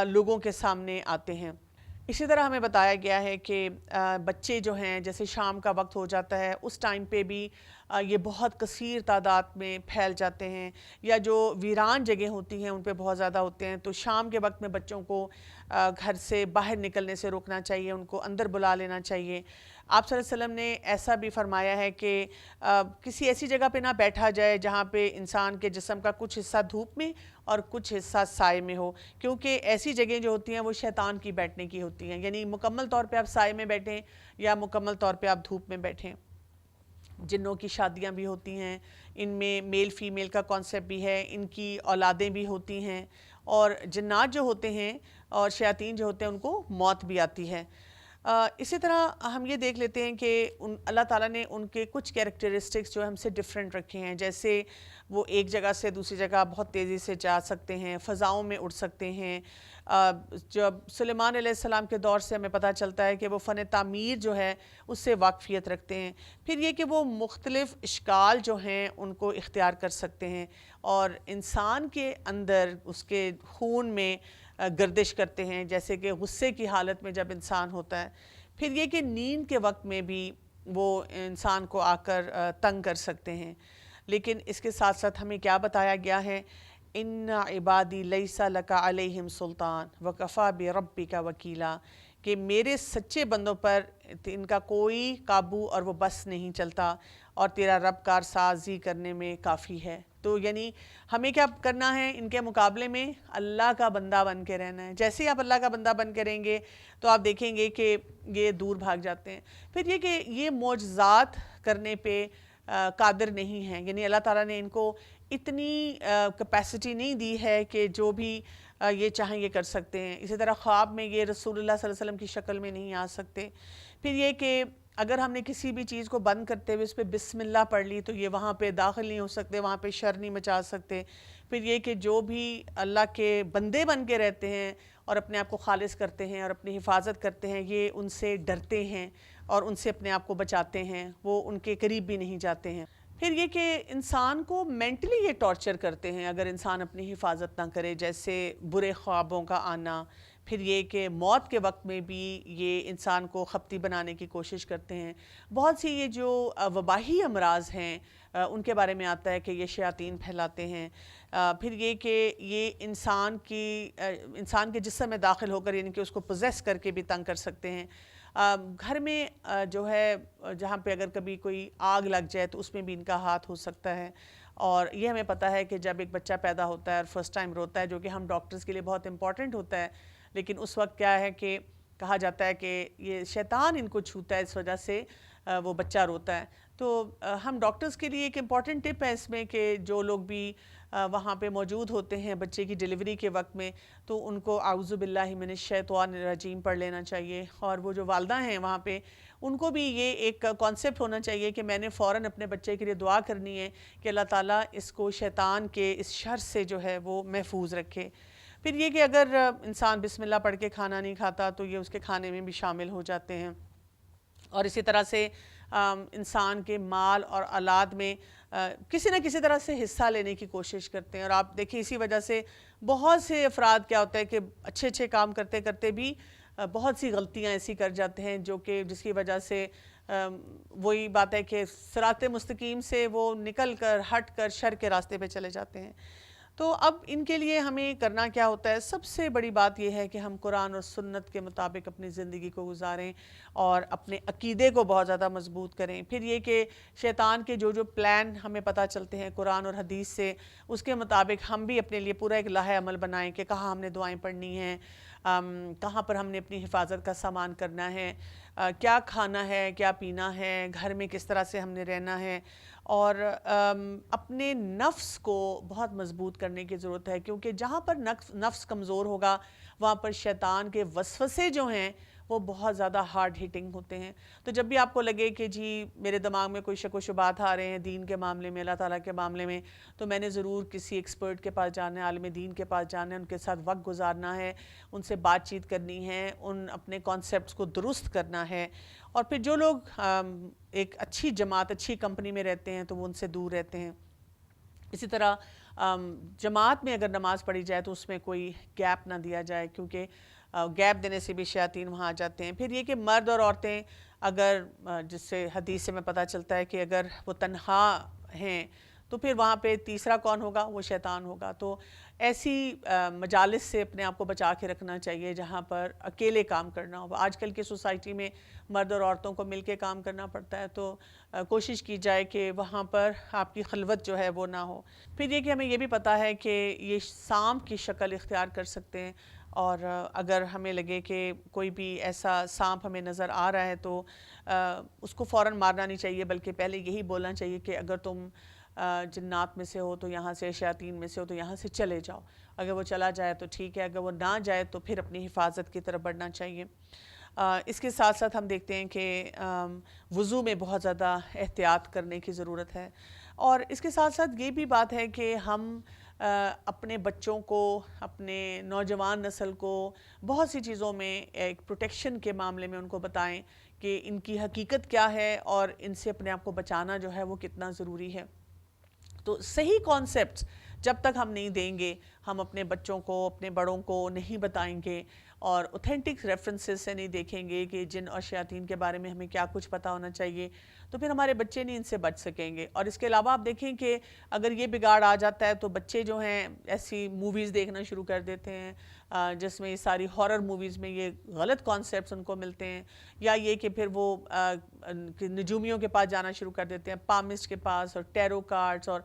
Speaker 2: لوگوں کے سامنے آتے ہیں۔ اسی طرح ہمیں بتایا گیا ہے کہ بچے جو ہیں جیسے شام کا وقت ہو جاتا ہے اس ٹائم پہ بھی یہ بہت کثیر تعداد میں پھیل جاتے ہیں، یا جو ویران جگہیں ہوتی ہیں ان پہ بہت زیادہ ہوتے ہیں، تو شام کے وقت میں بچوں کو گھر سے باہر نکلنے سے روکنا چاہیے، ان کو اندر بلا لینا چاہیے۔ آپ صلی اللہ علیہ وسلم نے ایسا بھی فرمایا ہے کہ کسی ایسی جگہ پہ نہ بیٹھا جائے جہاں پہ انسان کے جسم کا کچھ حصہ دھوپ میں اور کچھ حصہ سائے میں ہو، کیونکہ ایسی جگہیں جو ہوتی ہیں وہ شیطان کی بیٹھنے کی ہوتی ہیں، یعنی مکمل طور پہ آپ سائے میں بیٹھیں یا مکمل طور پہ آپ دھوپ میں بیٹھیں۔ جنوں کی شادیاں بھی ہوتی ہیں، ان میں میل فیمیل کا کانسیپٹ بھی ہے، ان کی اولادیں بھی ہوتی ہیں، اور جنات جو ہوتے ہیں اور شیاطین جو ہوتے ہیں ان کو موت بھی آتی ہے۔ اسی طرح ہم یہ دیکھ لیتے ہیں کہ اللہ تعالیٰ نے ان کے کچھ کیریکٹرسٹکس جو ہم سے ڈیفرنٹ رکھے ہیں، جیسے وہ ایک جگہ سے دوسری جگہ بہت تیزی سے جا سکتے ہیں، فضاؤں میں اڑ سکتے ہیں۔ جب سلیمان علیہ السلام کے دور سے ہمیں پتہ چلتا ہے کہ وہ فن تعمیر جو ہے اس سے واقفیت رکھتے ہیں۔ پھر یہ کہ وہ مختلف اشکال جو ہیں ان کو اختیار کر سکتے ہیں، اور انسان کے اندر اس کے خون میں گردش کرتے ہیں، جیسے کہ غصے کی حالت میں جب انسان ہوتا ہے۔ پھر یہ کہ نیند کے وقت میں بھی وہ انسان کو آ کر تنگ کر سکتے ہیں۔ لیکن اس کے ساتھ ساتھ ہمیں کیا بتایا گیا ہے؟ ان عبادی لیس لک علیہم سلطان وکفی بربک وکیلا، کہ میرے سچے بندوں پر ان کا کوئی قابو اور وہ بس نہیں چلتا، اور تیرا رب کارسازی کرنے میں کافی ہے۔ تو یعنی ہمیں کیا کرنا ہے؟ ان کے مقابلے میں اللہ کا بندہ بن کے رہنا ہے۔ جیسے ہی آپ اللہ کا بندہ بن کے رہیں گے تو آپ دیکھیں گے کہ یہ دور بھاگ جاتے ہیں۔ پھر یہ کہ یہ معجزات کرنے پہ قادر نہیں ہیں، یعنی اللہ تعالیٰ نے ان کو اتنی کیپیسٹی نہیں دی ہے کہ جو بھی یہ چاہیں یہ کر سکتے ہیں۔ اسی طرح خواب میں یہ رسول اللہ صلی اللہ علیہ وسلم کی شکل میں نہیں آ سکتے۔ پھر یہ کہ اگر ہم نے کسی بھی چیز کو بند کرتے ہوئے اس پہ بسم اللہ پڑھ لی تو یہ وہاں پہ داخل نہیں ہو سکتے، وہاں پہ شر نہیں مچا سکتے۔ پھر یہ کہ جو بھی اللہ کے بندے بن کے رہتے ہیں اور اپنے آپ کو خالص کرتے ہیں اور اپنی حفاظت کرتے ہیں، یہ ان سے ڈرتے ہیں اور ان سے اپنے آپ کو بچاتے ہیں، وہ ان کے قریب بھی نہیں جاتے ہیں۔ پھر یہ کہ انسان کو مینٹلی یہ ٹارچر کرتے ہیں اگر انسان اپنی حفاظت نہ کرے، جیسے برے خوابوں کا آنا، پھر یہ کہ موت کے وقت میں بھی یہ انسان کو خپتی بنانے کی کوشش کرتے ہیں۔ بہت سی یہ جو وبائی امراض ہیں ان کے بارے میں آتا ہے کہ یہ شیاطین پھیلاتے ہیں۔ پھر یہ کہ یہ انسان کے جسم میں داخل ہو کر، یعنی کہ اس کو پوزیس کر کے بھی تنگ کر سکتے ہیں۔ گھر میں جو ہے جہاں پہ اگر کبھی کوئی آگ لگ جائے تو اس میں بھی ان کا ہاتھ ہو سکتا ہے۔ اور یہ ہمیں پتہ ہے کہ جب ایک بچہ پیدا ہوتا ہے اور فرسٹ ٹائم روتا ہے، جو کہ ہم ڈاکٹرز کے لیے بہت امپورٹنٹ ہوتا ہے، لیکن اس وقت کیا ہے کہ کہا جاتا ہے کہ یہ شیطان ان کو چھوتا ہے، اس وجہ سے وہ بچہ روتا ہے۔ تو ہم ڈاکٹرز کے لیے ایک امپورٹنٹ ٹپ ہے اس میں کہ جو لوگ بھی وہاں پہ موجود ہوتے ہیں بچے کی ڈیلیوری کے وقت میں، تو ان کو اعوذ باللہ من الشیطان الرجیم پڑھ لینا چاہیے۔ اور وہ جو والدہ ہیں وہاں پہ، ان کو بھی یہ ایک کانسیپٹ ہونا چاہیے کہ میں نے فوراً اپنے بچے کے لیے دعا کرنی ہے کہ اللہ تعالیٰ اس کو شیطان کے اس شر سے جو ہے وہ محفوظ رکھے۔ پھر یہ کہ اگر انسان بسم اللہ پڑھ کے کھانا نہیں کھاتا تو یہ اس کے کھانے میں بھی شامل ہو جاتے ہیں۔ اور اسی طرح سے انسان کے مال اور اولاد میں کسی نہ کسی طرح سے حصہ لینے کی کوشش کرتے ہیں۔ اور آپ دیکھیں اسی وجہ سے بہت سے افراد کیا ہوتا ہے کہ اچھے اچھے کام کرتے کرتے بھی بہت سی غلطیاں ایسی کر جاتے ہیں جو کہ جس کی وجہ سے وہی بات ہے کہ صراط مستقیم سے وہ نکل کر ہٹ کر شر کے راستے پہ چلے جاتے ہیں۔ تو اب ان کے لیے ہمیں کرنا کیا ہوتا ہے؟ سب سے بڑی بات یہ ہے کہ ہم قرآن اور سنت کے مطابق اپنی زندگی کو گزاریں اور اپنے عقیدے کو بہت زیادہ مضبوط کریں۔ پھر یہ کہ شیطان کے جو پلان ہمیں پتہ چلتے ہیں قرآن اور حدیث سے، اس کے مطابق ہم بھی اپنے لیے پورا ایک لائحہ عمل بنائیں کہ کہاں ہم نے دعائیں پڑھنی ہیں، کہاں پر ہم نے اپنی حفاظت کا سامان کرنا ہے، کیا کھانا ہے، کیا پینا ہے، گھر میں کس طرح سے ہم نے رہنا ہے۔ اور اپنے نفس کو بہت مضبوط کرنے کی ضرورت ہے، کیونکہ جہاں پر نفس کمزور ہوگا وہاں پر شیطان کے وسوسے جو ہیں وہ بہت زیادہ ہارڈ ہٹنگ ہوتے ہیں۔ تو جب بھی آپ کو لگے کہ جی میرے دماغ میں کوئی شک و شبہات آ رہے ہیں دین کے معاملے میں، اللہ تعالیٰ کے معاملے میں، تو میں نے ضرور کسی ایکسپرٹ کے پاس جانا ہے، عالم دین کے پاس جانا ہے، ان کے ساتھ وقت گزارنا ہے، ان سے بات چیت کرنی ہے، ان اپنے کانسیپٹس کو درست کرنا ہے۔ اور پھر جو لوگ ایک اچھی جماعت، اچھی کمپنی میں رہتے ہیں تو وہ ان سے دور رہتے ہیں۔ اسی طرح جماعت میں اگر نماز پڑھی جائے تو اس میں کوئی گیپ نہ دیا جائے، کیونکہ گیپ دینے سے بھی شیاطین وہاں آ جاتے ہیں۔ پھر یہ کہ مرد اور عورتیں اگر جس سے حدیث سے میں پتہ چلتا ہے کہ اگر وہ تنہا ہیں تو پھر وہاں پہ تیسرا کون ہوگا؟ وہ شیطان ہوگا۔ تو ایسی مجالس سے اپنے آپ کو بچا کے رکھنا چاہیے جہاں پر اکیلے کام کرنا ہو۔ آج کل کی سوسائٹی میں مرد اور عورتوں کو مل کے کام کرنا پڑتا ہے، تو کوشش کی جائے کہ وہاں پر آپ کی خلوت جو ہے وہ نہ ہو۔ پھر یہ کہ ہمیں یہ بھی پتہ ہے کہ یہ سانپ کی شکل اختیار کر سکتے ہیں، اور اگر ہمیں لگے کہ کوئی بھی ایسا سانپ ہمیں نظر آ رہا ہے تو اس کو فوراً مارنا نہیں چاہیے، بلکہ پہلے یہی بولنا چاہیے کہ اگر تم جنات میں سے ہو تو یہاں سے، شیاطین میں سے ہو تو یہاں سے چلے جاؤ۔ اگر وہ چلا جائے تو ٹھیک ہے، اگر وہ نہ جائے تو پھر اپنی حفاظت کی طرف بڑھنا چاہیے۔ اس کے ساتھ ساتھ ہم دیکھتے ہیں کہ وضو میں بہت زیادہ احتیاط کرنے کی ضرورت ہے۔ اور اس کے ساتھ ساتھ یہ بھی بات ہے کہ ہم اپنے بچوں کو، اپنے نوجوان نسل کو بہت سی چیزوں میں ایک پروٹیکشن کے معاملے میں ان کو بتائیں کہ ان کی حقیقت کیا ہے اور ان سے اپنے آپ کو بچانا جو ہے وہ کتنا ضروری ہے۔ تو صحیح کانسیپٹس جب تک ہم نہیں دیں گے، ہم اپنے بچوں کو، اپنے بڑوں کو نہیں بتائیں گے اور اوتھینٹک ریفرنسز سے نہیں دیکھیں گے کہ جن اور شیاطین کے بارے میں ہمیں کیا کچھ پتہ ہونا چاہیے، تو پھر ہمارے بچے نہیں ان سے بچ سکیں گے۔ اور اس کے علاوہ آپ دیکھیں کہ اگر یہ بگاڑ آ جاتا ہے تو بچے جو ہیں ایسی موویز دیکھنا شروع کر دیتے ہیں جس میں یہ ساری ہارر موویز میں یہ غلط کانسیپٹس ان کو ملتے ہیں، یا یہ کہ پھر وہ نجومیوں کے پاس جانا شروع کر دیتے ہیں، پامسٹ کے پاس، اور ٹیرو کارڈز، اور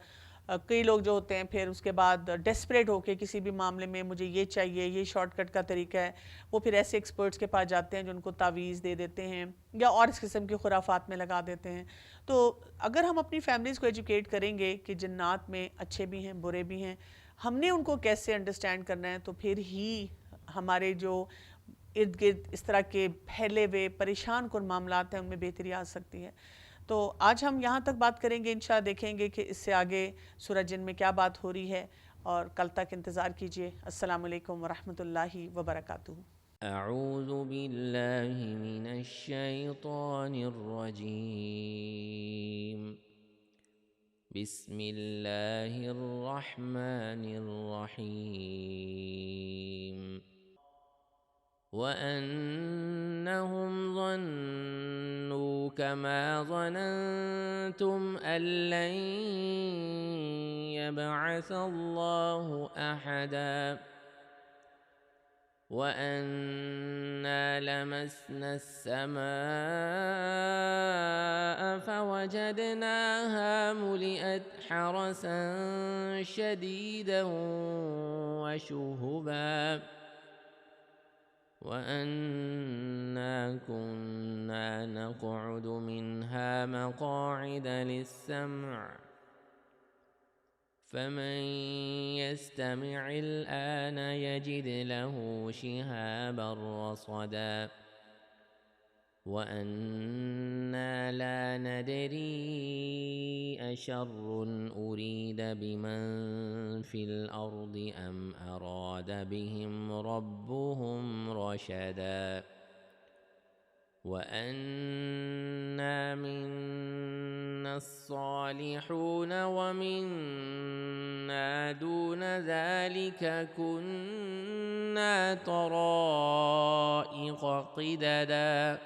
Speaker 2: کئی لوگ جو ہوتے ہیں پھر اس کے بعد ڈیسپریٹ ہو کے کسی بھی معاملے میں مجھے یہ چاہیے، یہ شارٹ کٹ کا طریقہ ہے، وہ پھر ایسے ایکسپرٹس کے پاس جاتے ہیں جو ان کو تعویذ دے دیتے ہیں یا اور اس قسم کی خرافات میں لگا دیتے ہیں۔ تو اگر ہم اپنی فیملیز کو ایجوکیٹ کریں گے کہ جنات میں اچھے بھی ہیں، برے بھی ہیں، ہم نے ان کو کیسے انڈرسٹینڈ کرنا ہے، تو پھر ہی ہمارے جو ارد گرد اس طرح کے پھیلے ہوئے پریشان کن معاملات ہیں ان میں بہتری آ سکتی ہے۔ تو آج ہم یہاں تک بات کریں گے، انشاءاللہ دیکھیں گے کہ اس سے آگے سورہ جن میں کیا بات ہو رہی ہے، اور کل تک انتظار کیجیے۔ السلام علیکم ورحمۃ اللہ وبرکاتہ۔
Speaker 1: اعوذ باللہ من الشیطان الرجیم بسم الله الرحمن الرحيم وأنهم ظنوا كما ظننتم أن لن يبعث الله أحدا وأنا لمسنا السماء فوجدناها ملئت حرسا شديدا وشهبا وأنا كنا نقعد منها مقاعد للسمع فمن يستمع الآن يجد له شهابا رصدا وأنا لا ندري أشر أريد بمن في الأرض أم أراد بهم ربهم رشدا وأنا منا الصالحون ومنا دون ذلك كنا طرائق قددا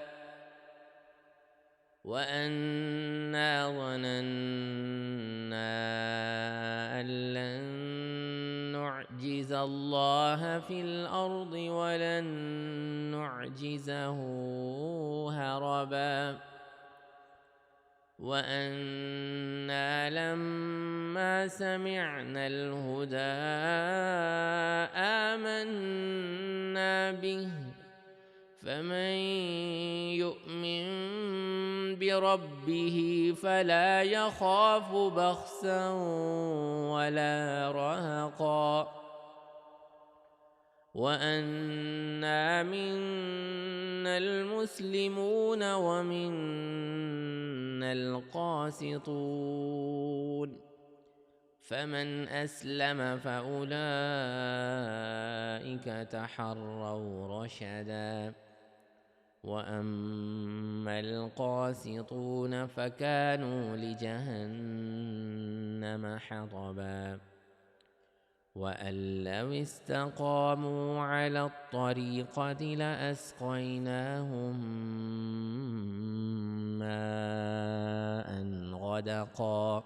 Speaker 1: وأنا ظننا أن لن نعجز الله في الأرض ولن نعجزه هربا وأنا لما سمعنا الهدى آمنا به فمن يؤمن بربه فلا يخاف بخسا ولا رهقا وأنا منا المسلمون ومنا القاسطون فمن أسلم فأولئك تحروا رشدا وأما القاسطون فكانوا لجهنم حطبا وأن لو استقاموا على الطريقة لأسقيناهم ماء غدقا